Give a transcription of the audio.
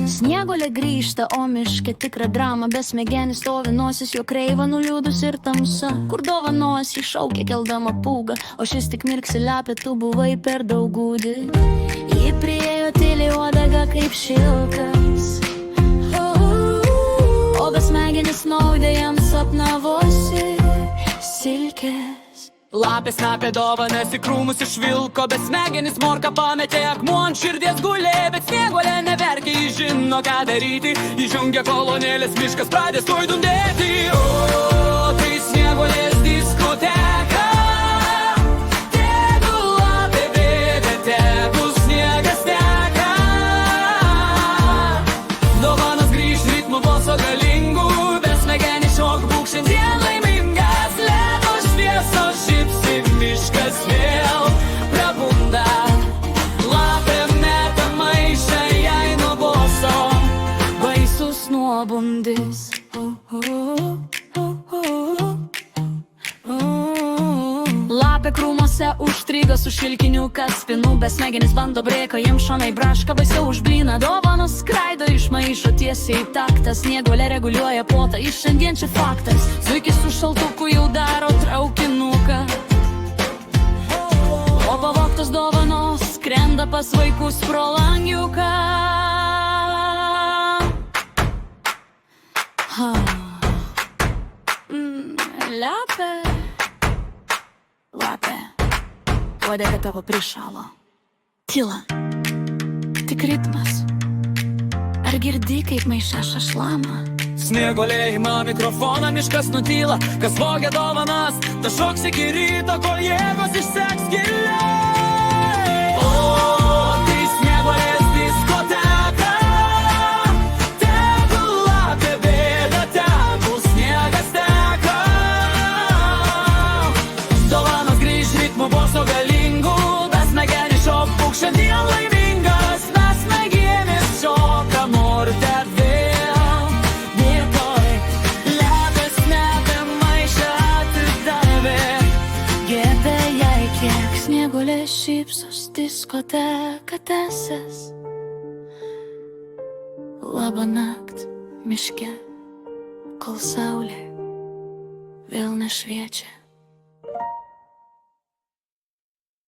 Snieguolė grįžta, o miške tikra drama, besmegenis stovi, nosis jo kreiva, nuliūdus ir tamsa. Kur dovanos jį šaukia keldama pūgą, o šis tik mirksi lepia, tu buvai per daug gūdi. Ji priėjo tyliai uodega kaip šilkas, o besmegenis naudė jam sapnavosi silkės. Lapės napė dovanas į krūmus išvilko, bet smegenis morka pametė, akmuo ant širdies gulė. Bet Snieguolė neverkė, ji žino ką daryti, įžungia kolonėlės, miškas pradės tuoj dundėti. O, tai Snieguolės diskoteka, tegu lapė bėga, tegu sniegas teka. Dovanas grįž ritmu balso galingų, besmegenis šok būk šiandien laimingas. Ledo šviesos šypsi, miškas vėl prabunda. Lapė meta maišą jai nuo boso, baisus nuobundis. Lapė krūmuose užstrigo su šilkiniu kaspinu, besmegenis bando brėko, jiems šonai braška baisiau už blyną. Dovanos skraido iš maišo tiesiai į taktą, Snieguolė reguliuoja plotą, iš šiandien čia faktas. Zuikis su šaltuku jau daro traukinuką, o pavogtos dovanos skrenda pas vaikus pro langiuką. Lapė, lapė, uodega tavo prišalo. Tyla, tik ritmas. Ar girdi, kaip maiše šašlama? Snieguolė ima mikrofoną, miškas nutyla. Kas vogia dovanas, ta šoks iki ryto, kol jėgos išseks giliai. O, tai Snieguolės diskoteka, tegu lapė bėga, tegu sniegas teka. Dovanas grįž ritmu boso galingų, besmegenis šok būk šiandien laimingas. Besmegenis šoka morte vėl vietoj, lepės meta maišą atidavė. Gėda jai, kiek Snieguolė šypsos, diskoteka tęsis. Labanakt miške, kol saulė vėl nešviečia.